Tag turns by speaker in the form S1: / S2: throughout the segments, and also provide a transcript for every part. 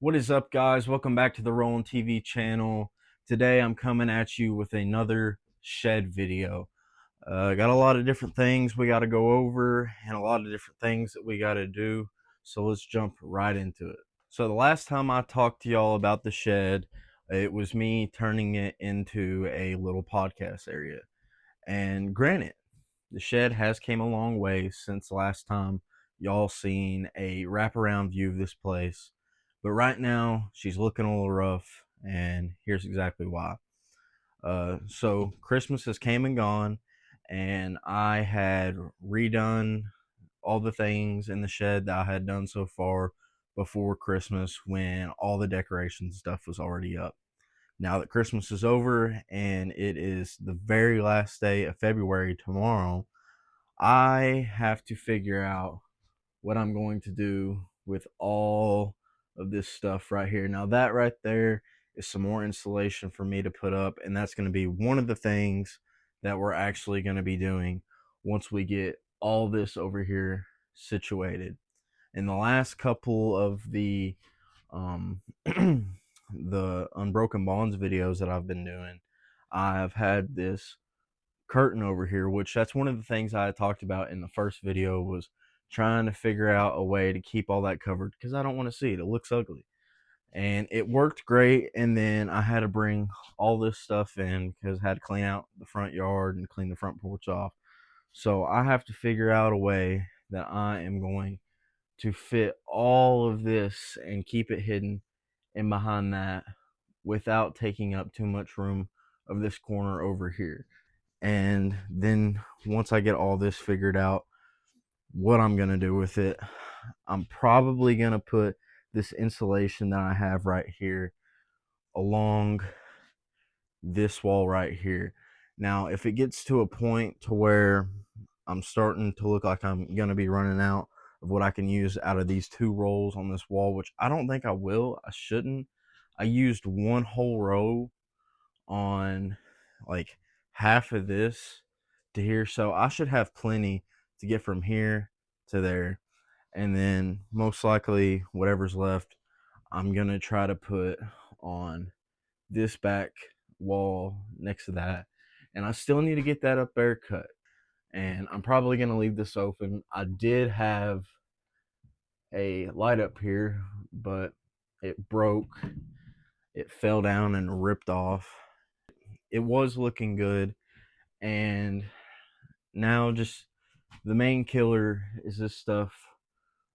S1: What is up, guys? Welcome back to the Rollin' TV channel. Today I'm coming at you with another shed video. Got a lot of different things we got to go over and a lot of different things that we got to do. So let's jump right into it. So the last time I talked to y'all about the shed, it was me turning it into a little podcast area. And granted, the shed has came a long way since last time y'all seen a wraparound view of this place. But right now, she's looking a little rough, and here's exactly why. So Christmas has came and gone, and I had redone all the things in the shed that I had done so far before Christmas when all the decoration stuff was already up. Now that Christmas is over and it is the very last day of February tomorrow, I have to figure out what I'm going to do with all of this stuff right here. Now that right there is some more insulation for me to put up, and that's going to be one of the things that we're actually going to be doing once we get all this over here situated. In the last couple of the the Unbroken Bonds videos that I've been doing, I've had this curtain over here, which that's one of the things I talked about in the first video, was trying to figure out a way to keep all that covered because I don't want to see it. It looks ugly. And it worked great. And then I had to bring all this stuff in because I had to clean out the front yard and clean the front porch off. So I have to figure out a way that I am going to fit all of this and keep it hidden in behind that without taking up too much room of this corner over here. And then once I get all this figured out, what I'm going to do with it, I'm probably going to put this insulation that I have right here along this wall right here. Now, if it gets to a point to where I'm starting to look like I'm going to be running out of what I can use out of these two rolls on this wall, which I don't think I will, I shouldn't. I used one whole row on like half of this to here, so I should have plenty to get from here to there. And then most likely whatever's left, I'm gonna try to put on this back wall next to that. And I still need to get that up there cut, and I'm probably gonna leave this open. I did have a light up here, but it broke, it fell down and ripped off. It was looking good, and now just the main killer is this stuff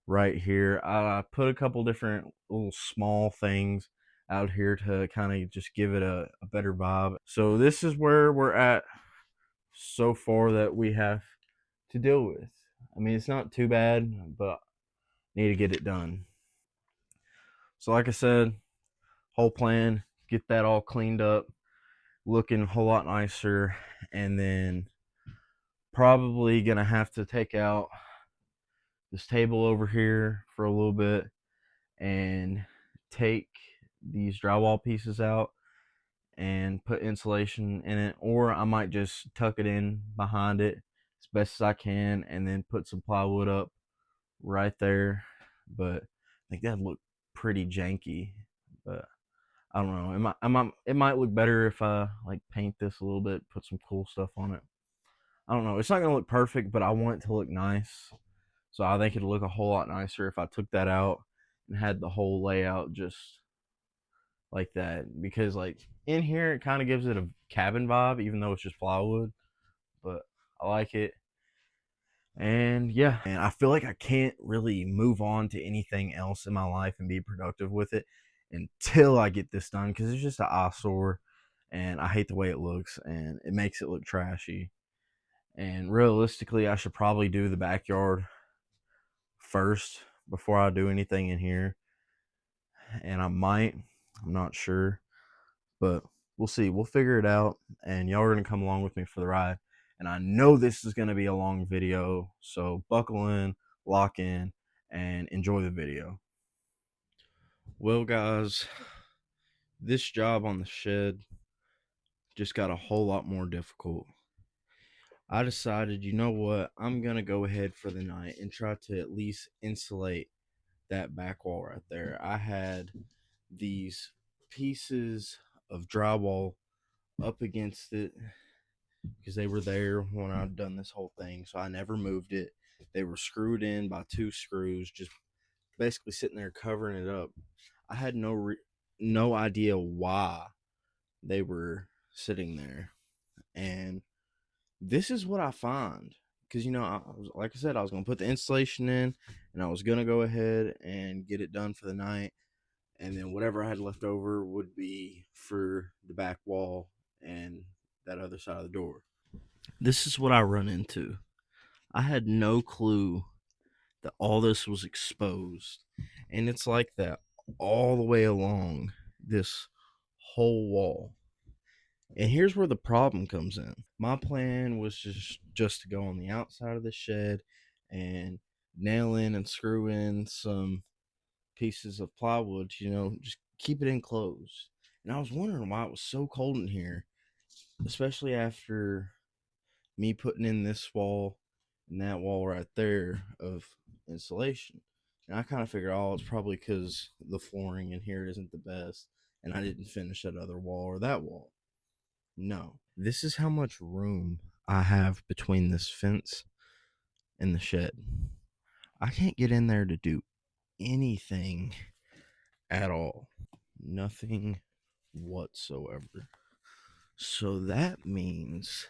S1: right here. I put a couple different little small things out here to kind of just give it a better vibe. So this is where we're at so far that we have to deal with. I mean, it's not too bad, but need to get it done. So like I said, whole plan, get that all cleaned up, looking a whole lot nicer, and then probably gonna have to take out this table over here for a little bit and take these drywall pieces out and put insulation in it, or I might just tuck it in behind it as best as I can and then put some plywood up right there. But I think that'd look pretty janky, but I don't know. It might look better if I like paint this a little bit, put some cool stuff on it. I don't know. It's not gonna look perfect, but I want it to look nice. So I think it'd look a whole lot nicer if I took that out and had the whole layout just like that. Because like in here, it kind of gives it a cabin vibe, even though it's just plywood. But I like it. And yeah, and I feel like I can't really move on to anything else in my life and be productive with it until I get this done, because it's just an eyesore and I hate the way it looks and it makes it look trashy. And realistically, I should probably do the backyard first before I do anything in here. And I'm not sure, but we'll see. We'll figure it out, and y'all are going to come along with me for the ride. And I know this is going to be a long video, so buckle in, lock in, and enjoy the video. Well, guys, this job on the shed just got a whole lot more difficult. I decided, you know what, I'm going to go ahead for the night and try to at least insulate that back wall right there. I had these pieces of drywall up against it because they were there when I'd done this whole thing, so I never moved it. They were screwed in by 2 screws, just basically sitting there covering it up. I had no idea why they were sitting there, and this is what I find. Because, like I said, I was going to put the installation in, and I was going to go ahead and get it done for the night. And then whatever I had left over would be for the back wall and that other side of the door. This is what I run into. I had no clue that all this was exposed. And it's like that all the way along this whole wall. And here's where the problem comes in. My plan was just to go on the outside of the shed and nail in and screw in some pieces of plywood, just keep it enclosed. And I was wondering why it was so cold in here, especially after me putting in this wall and that wall right there of insulation. And I kind of figured, oh, it's probably because the flooring in here isn't the best and I didn't finish that other wall or that wall. No, this is how much room I have between this fence and the shed. I can't get in there to do anything at all. Nothing whatsoever. So that means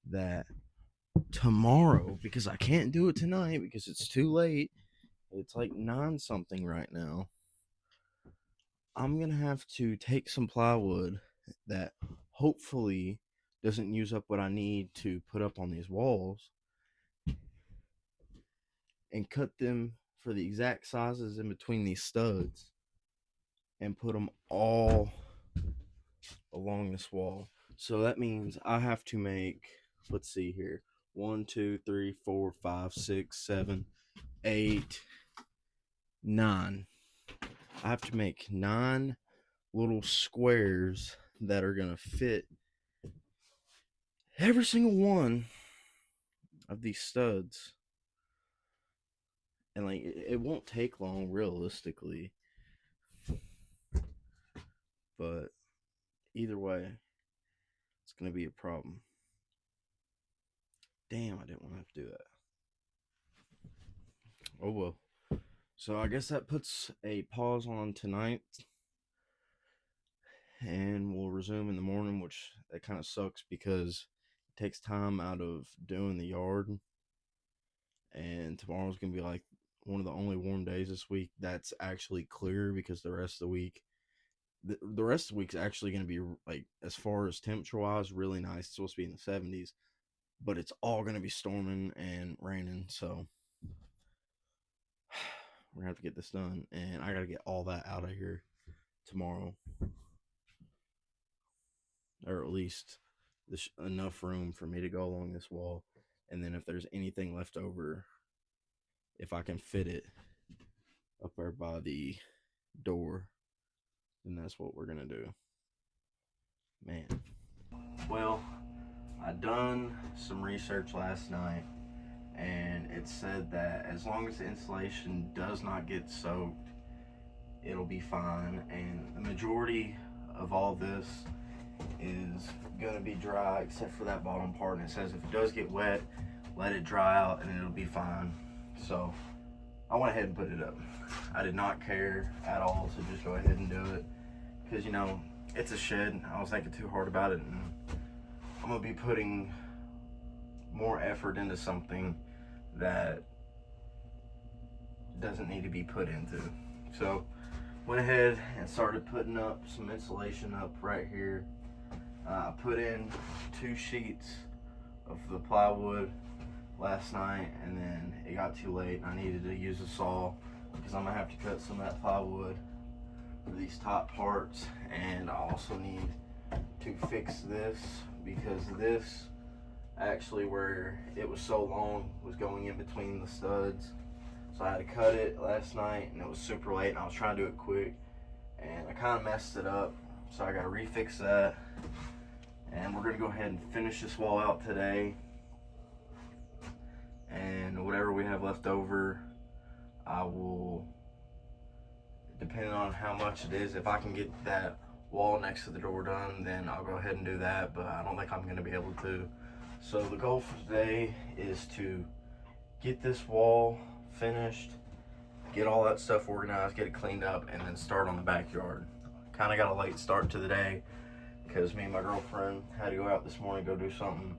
S1: that tomorrow, because I can't do it tonight because it's too late, it's like 9 something right now, I'm going to have to take some plywood that hopefully doesn't use up what I need to put up on these walls and cut them for the exact sizes in between these studs and put them all along this wall. So that means I have to make, let's see here, 1, 2, 3, 4, 5, 6, 7, 8, 9. I have to make 9 little squares that are going to fit every single one of these studs. And like it won't take long realistically. But either way, it's going to be a problem. Damn, I didn't want to have to do that. Oh well. So I guess that puts a pause on tonight. And we'll resume in the morning, which that kind of sucks because it takes time out of doing the yard. And tomorrow's going to be like one of the only warm days this week that's actually clear, because the rest of the week, the rest of the week's actually going to be, like, as far as temperature wise, really nice. It's supposed to be in the 70s, but it's all going to be storming and raining. So we're going to have to get this done, and I got to get all that out of here tomorrow, or at least there's enough room for me to go along this wall. And then if there's anything left over, if I can fit it up there by the door, then that's what we're gonna do. Man. Well, I done some research last night, and it said that as long as the insulation does not get soaked, it'll be fine. And the majority of all this is gonna be dry except for that bottom part. And it says if it does get wet, let it dry out and it'll be fine. So I went ahead and put it up. I did not care at all to just go ahead and do it because, it's a shed. I was thinking too hard about it, and I'm gonna be putting more effort into something that doesn't need to be put into. So went ahead and started putting up some insulation up right here. I put in 2 sheets of the plywood last night, and then it got too late and I needed to use a saw because I'm gonna have to cut some of that plywood for these top parts. And I also need to fix this because this, actually, where it was so long, was going in between the studs. So I had to cut it last night, and it was super late, and I was trying to do it quick, and I kind of messed it up. So I got to refix that, and we're gonna go ahead and finish this wall out today. And whatever we have left over, I will depending on how much it is. If I can get that wall next to the door done, then I'll go ahead and do that, but I don't think I'm gonna be able to. So the goal for today is to get this wall finished, get all that stuff organized, get it cleaned up, and then start on the backyard. Kind of got a late start to the day because me and my girlfriend had to go out this morning, go do something.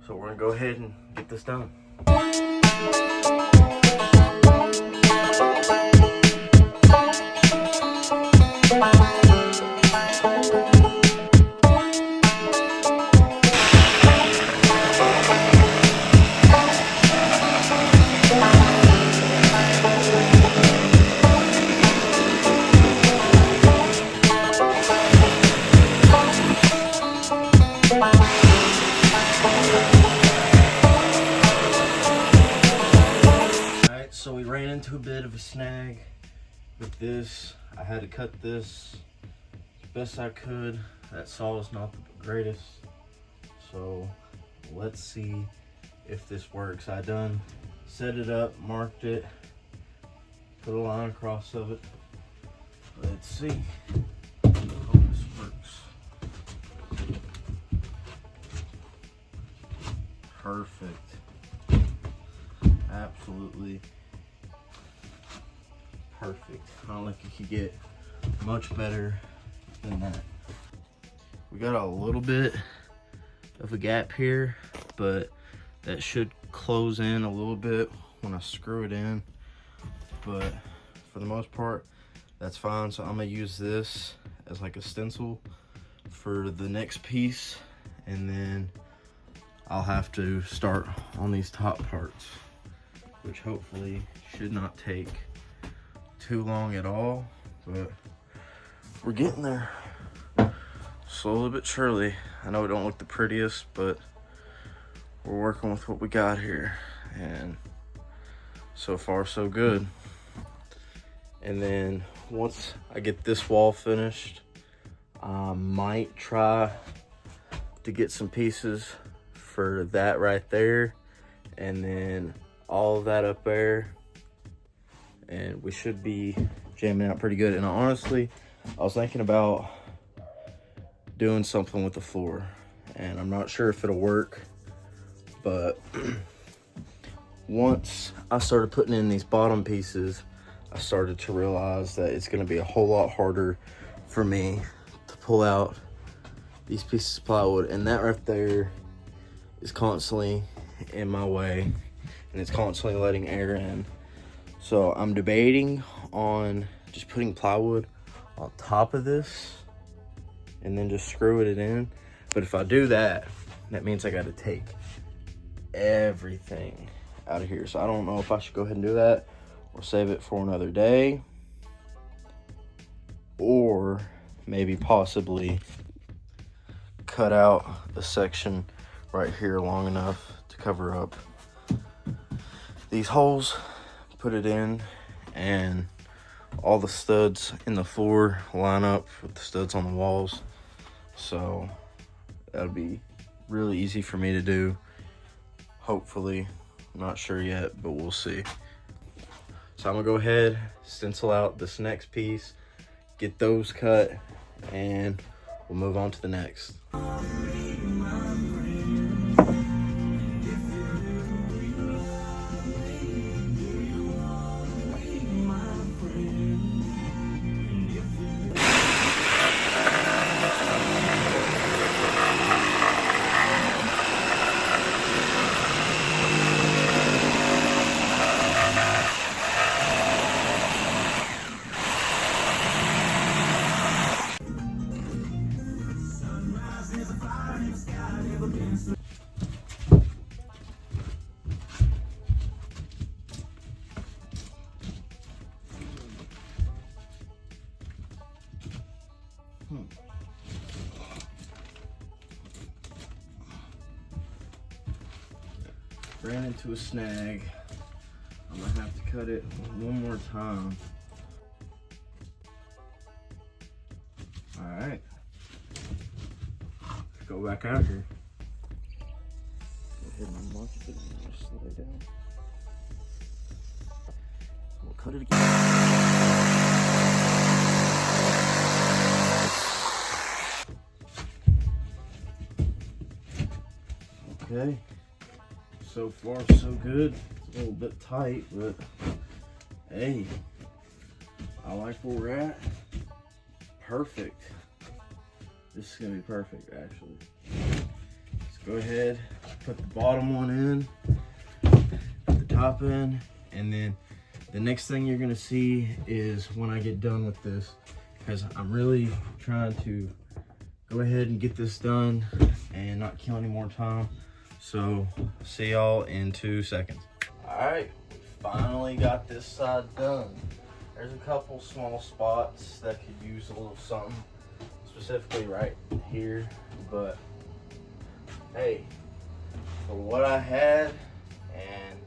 S1: So we're gonna go ahead and get this done. So we ran into a bit of a snag with this. I had to cut this as best I could. That saw is not the greatest. So let's see if this works. I done set it up, marked it, put a line across of it. Let's see. I hope this works. Perfect. Absolutely perfect. I don't think you could get much better than that. We got a little bit of a gap here, but that should close in a little bit when I screw it in. But for the most part, that's fine. So I'm gonna use this as like a stencil for the next piece, and then I'll have to start on these top parts, which hopefully should not take too long at all, but we're getting there slowly but surely. I know it don't look the prettiest, but we're working with what we got here, and so far so good. And then once I get this wall finished, I might try to get some pieces for that right there, and then all of that up there, and we should be jamming out pretty good. And honestly, I was thinking about doing something with the floor, and I'm not sure if it'll work, but once I started putting in these bottom pieces, I started to realize that it's going to be a whole lot harder for me to pull out these pieces of plywood, and that right there is constantly in my way, and it's constantly letting air in. So I'm debating on just putting plywood on top of this and then just screwing it in. But if I do that, that means I got to take everything out of here. So I don't know if I should go ahead and do that or save it for another day, or maybe possibly cut out a section right here long enough to cover up these holes, put it in, and all the studs in the floor line up with the studs on the walls. So that'll be really easy for me to do, hopefully. I'm not sure yet, but we'll see. So I'm gonna go ahead, stencil out this next piece, get those cut, and we'll move on to the next. Ran into a snag. I'm gonna have to cut it one more time. All right, let's go back out here. Go ahead and mark it and just slow it down. We'll cut it again. Okay, so far so good. It's a little bit tight, but hey, I like where we're at. Perfect. This is gonna be perfect, actually. Let's go ahead, put the bottom one in, put the top in, and then the next thing you're gonna see is when I get done with this, because I'm really trying to go ahead and get this done and not kill any more time. So see y'all in 2 seconds. All right, we finally got this side done. There's a couple small spots that could use a little something, specifically right here, but hey, for what I had and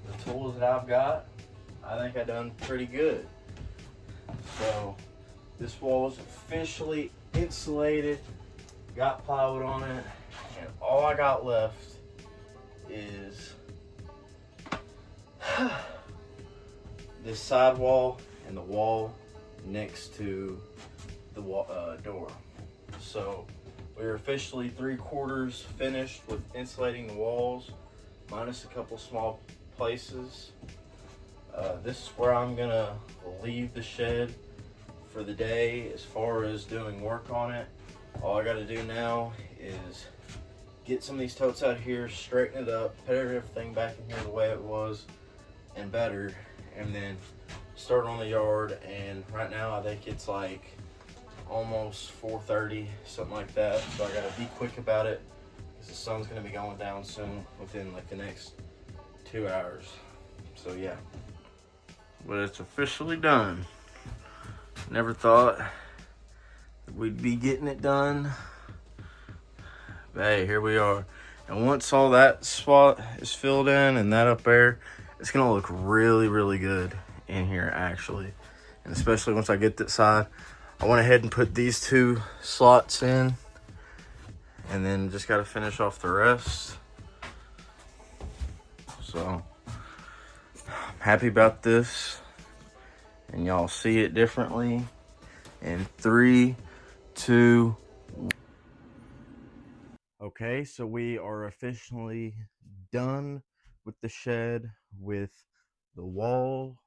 S1: the tools that I've got, I think I done pretty good. So this wall is officially insulated, got plywood on it, and all I got left is this side wall and the wall next to the door. So we're officially 3/4 finished with insulating the walls, minus a couple small places. This is where I'm gonna leave the shed for the day as far as doing work on it. All I gotta do now is get some of these totes out here, straighten it up, put everything back in here the way it was and better, and then start on the yard. And right now I think it's like almost 4:30, something like that, so I gotta be quick about it because the sun's gonna be going down soon, within like the next 2 hours. So yeah, but it's officially done. Never thought we'd be getting it done, but hey, here we are. And once all that spot is filled in and that up there, it's gonna look really, really good in here actually. And especially once I get that side, I went ahead and put these 2 slots in, and then just gotta finish off the rest. So I'm happy about this, and y'all see it differently in 3, 2. Okay, so we are officially done with the shed, with the wall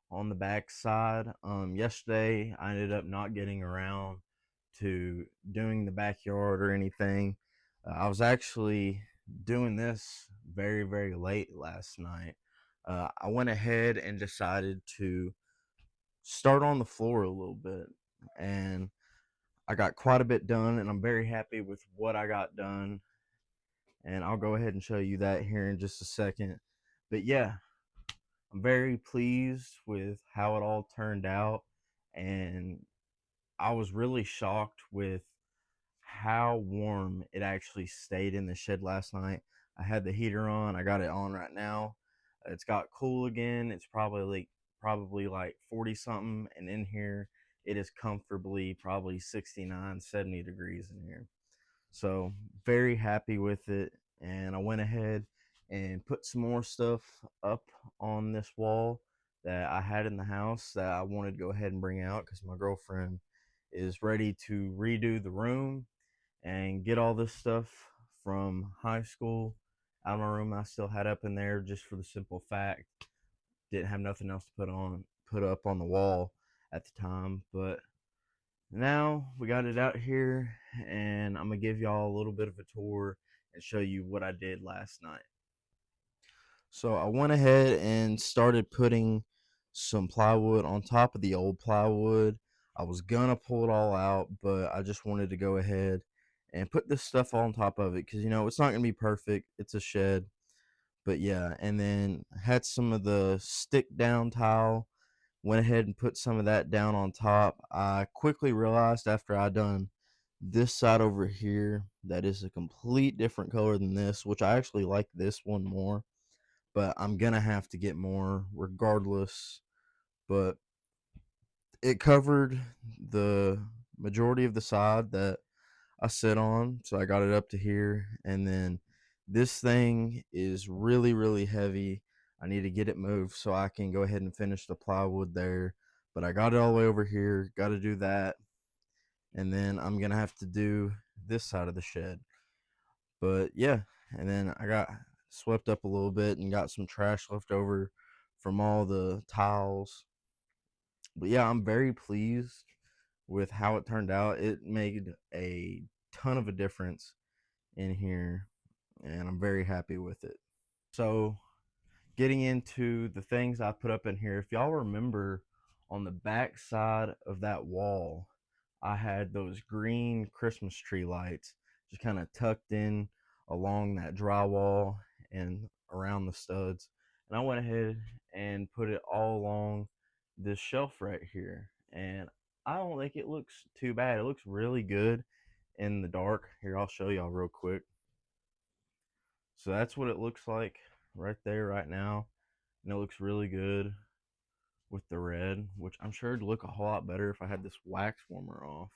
S1: on the back side. Yesterday I ended up not getting around to doing the backyard or anything. I was actually doing this very, very late last night. I went ahead and decided to start on the floor a little bit, and I got quite a bit done, and I'm very happy with what I got done. And I'll go ahead and show you that here in just a second. But yeah, I'm very pleased with how it all turned out, and I was really shocked with how warm it actually stayed in the shed last night. I had the heater on. I got it on right now. It's got cool again. It's probably like 40 something, and in here it is comfortably probably 69, 70 degrees in here. So very happy with it. And I went ahead and put some more stuff up on this wall that I had in the house that I wanted to go ahead and bring out because my girlfriend is ready to redo the room and get all this stuff from high school out of my room. I still had up in there just for the simple fact didn't have nothing else to put up on the wall at the time. But now we got it out here, and I'm gonna give y'all a little bit of a tour and show you what I did last night. So I went ahead and started putting some plywood on top of the old plywood. I was gonna pull it all out, but I just wanted to go ahead and put this stuff on top of it because it's not gonna be perfect. It's a shed, but yeah. And then I had some of the stick down tile. Went ahead and put some of that down on top. I quickly realized after I done this side over here that is a complete different color than this, which I actually like this one more, but I'm gonna have to get more regardless. But it covered the majority of the side that I sit on, so I got it up to here. And then this thing is really, really heavy. I need to get it moved so I can go ahead and finish the plywood there. But I got it all the way over here. Got to do that. And then I'm going to have to do this side of the shed. But yeah, and then I got swept up a little bit and got some trash left over from all the tiles. But yeah, I'm very pleased with how it turned out. It made a ton of a difference in here, and I'm very happy with it. So, getting into the things I put up in here, if y'all remember on the back side of that wall, I had those green Christmas tree lights just kind of tucked in along that drywall and around the studs. And I went ahead and put it all along this shelf right here. And I don't think it looks too bad. It looks really good in the dark. Here, I'll show y'all real quick. So that's what it looks like right there, right now. And it looks really good with the red, which I'm sure it'd look a whole lot better if I had this wax warmer off.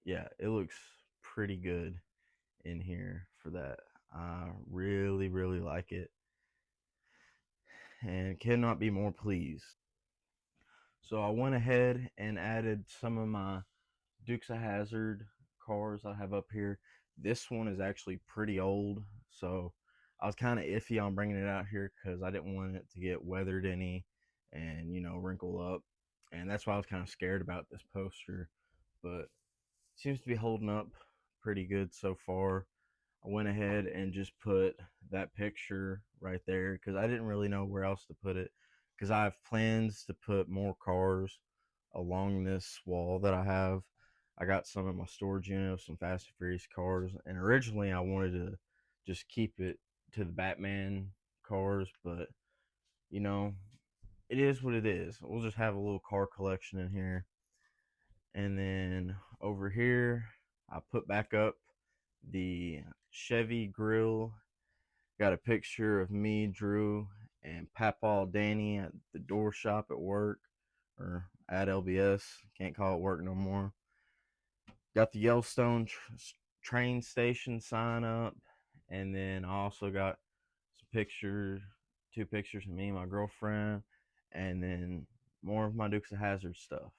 S1: Yeah, it looks pretty good in here for that. I really, really like it and cannot be more pleased. So I went ahead and added some of my Dukes of Hazzard cars I have up here. This one is actually pretty old, so I was kind of iffy on bringing it out here because I didn't want it to get weathered any and, you know, wrinkle up. And that's why I was kind of scared about this poster, but it seems to be holding up pretty good so far. I went ahead and just put that picture right there because I didn't really know where else to put it, because I have plans to put more cars along this wall that I have. I got some in my storage unit of some Fast and Furious cars, and originally I wanted to just keep it to the Batman cars, but you know, it is what it is. We'll just have a little car collection in here. And then over here, I put back up the Chevy grill. Got a picture of me, Drew, and Papaw Danny at the door shop at work, or at LBS. Can't call it work no more. Got the Yellowstone train station sign up, and then I also got some pictures, two pictures of me and my girlfriend, and then more of my Dukes of Hazzard stuff.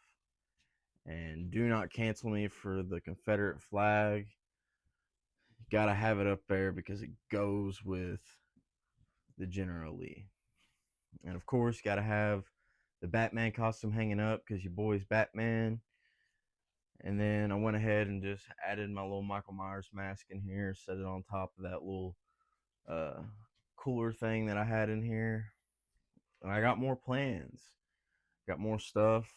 S1: And do not cancel me for the Confederate flag. Gotta have it up there because it goes with the General Lee. And of course, gotta have the Batman costume hanging up because your boy's Batman. And then I went ahead and just added my little Michael Myers mask in here, set it on top of that little uh, cooler thing that I had in here. And I got more plans, got more stuff.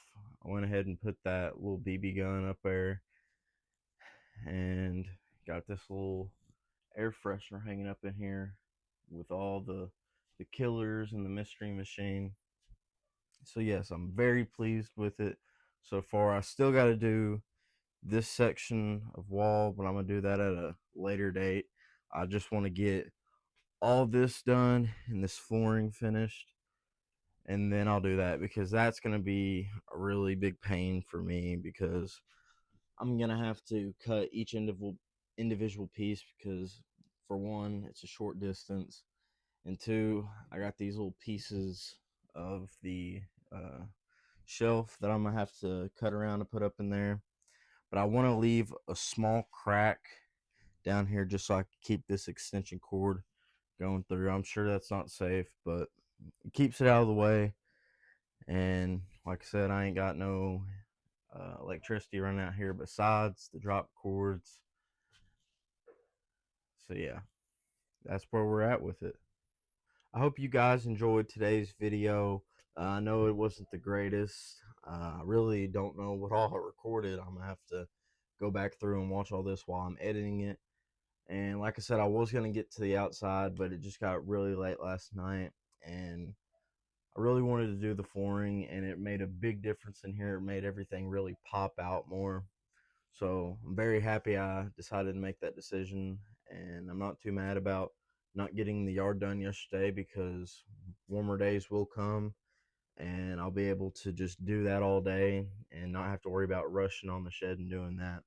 S1: I went ahead and put that little BB gun up there, and got this little air freshener hanging up in here with all the killers and the mystery machine. So yes, I'm very pleased with it so far. I still got to do this section of wall, but I'm gonna do that at a later date. I just want to get all this done and this flooring finished, and then I'll do that because that's gonna be a really big pain for me because I'm gonna have to cut each individual piece because, for one, it's a short distance, and two, I got these little pieces of the uh, shelf that I'm gonna have to cut around to put up in there. But I want to leave a small crack down here just so I can keep this extension cord going through. I'm sure that's not safe, but it keeps it out of the way. And like I said, I ain't got no electricity running out here besides the drop cords. So yeah, that's where we're at with it. I hope you guys enjoyed today's video. I know it wasn't the greatest. I really don't know what all I recorded. I'm gonna have to go back through and watch all this while I'm editing it. And like I said, I was gonna get to the outside, but it just got really late last night, and I really wanted to do the flooring, and it made a big difference in here. It made everything really pop out more. So I'm very happy I decided to make that decision, and I'm not too mad about not getting the yard done yesterday because warmer days will come, and I'll be able to just do that all day and not have to worry about rushing on the shed and doing that.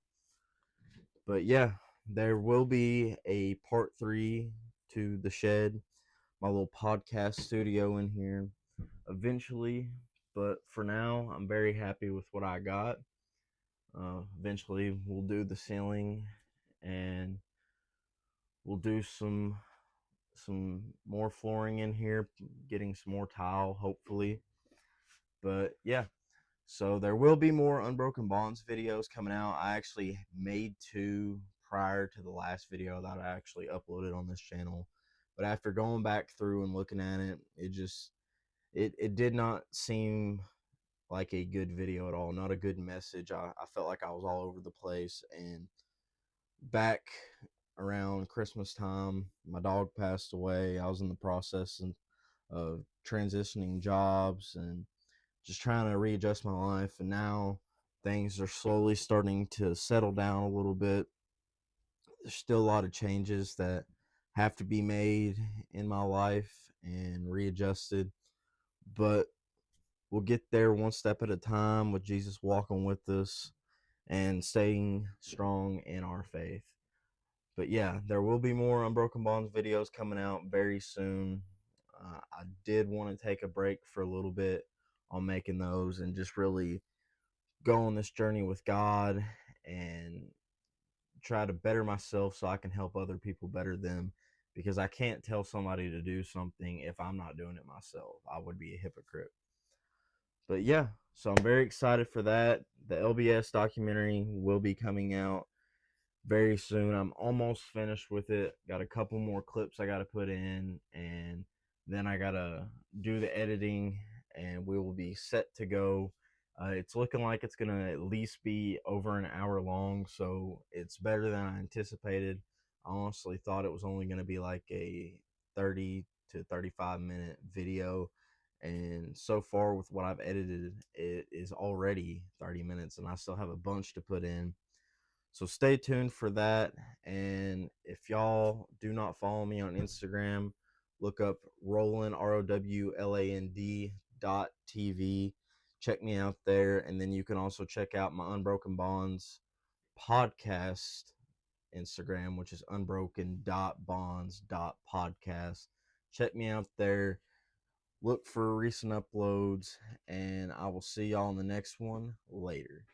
S1: But yeah, there will be a part 3 to the shed, my little podcast studio in here eventually. But for now, I'm very happy with what I got. Eventually, we'll do the ceiling and We'll do some more flooring in here, getting some more tile, hopefully. But yeah, so there will be more Unbroken Bonds videos coming out. I actually made two prior to the last video that I actually uploaded on this channel. But after going back through and looking at it, it did not seem like a good video at all, not a good message. I felt like I was all over the place. And back around Christmas time, my dog passed away. I was in the process of transitioning jobs and just trying to readjust my life. And now things are slowly starting to settle down a little bit. There's still a lot of changes that have to be made in my life and readjusted, but we'll get there one step at a time with Jesus walking with us and staying strong in our faith. But yeah, there will be more Unbroken Bonds videos coming out very soon. I did want to take a break for a little bit on making those and just really go on this journey with God and try to better myself so I can help other people better them, because I can't tell somebody to do something if I'm not doing it myself. I would be a hypocrite. But yeah, so I'm very excited for that. The LBS documentary will be coming out very soon. I'm almost finished with it. Got a couple more clips I got to put in, and then I got to do the editing, and we will be set to go. It's looking like it's going to at least be over an hour long, so it's better than I anticipated. I honestly thought it was only going to be like a 30 to 35-minute video, and so far with what I've edited, it is already 30 minutes, and I still have a bunch to put in. So stay tuned for that. And if y'all do not follow me on Instagram, look up Roland, ROWLAND.TV. Check me out there. And then you can also check out my Unbroken Bonds podcast Instagram, which is unbroken.bonds.podcast. Check me out there. Look for recent uploads, and I will see y'all in the next one later.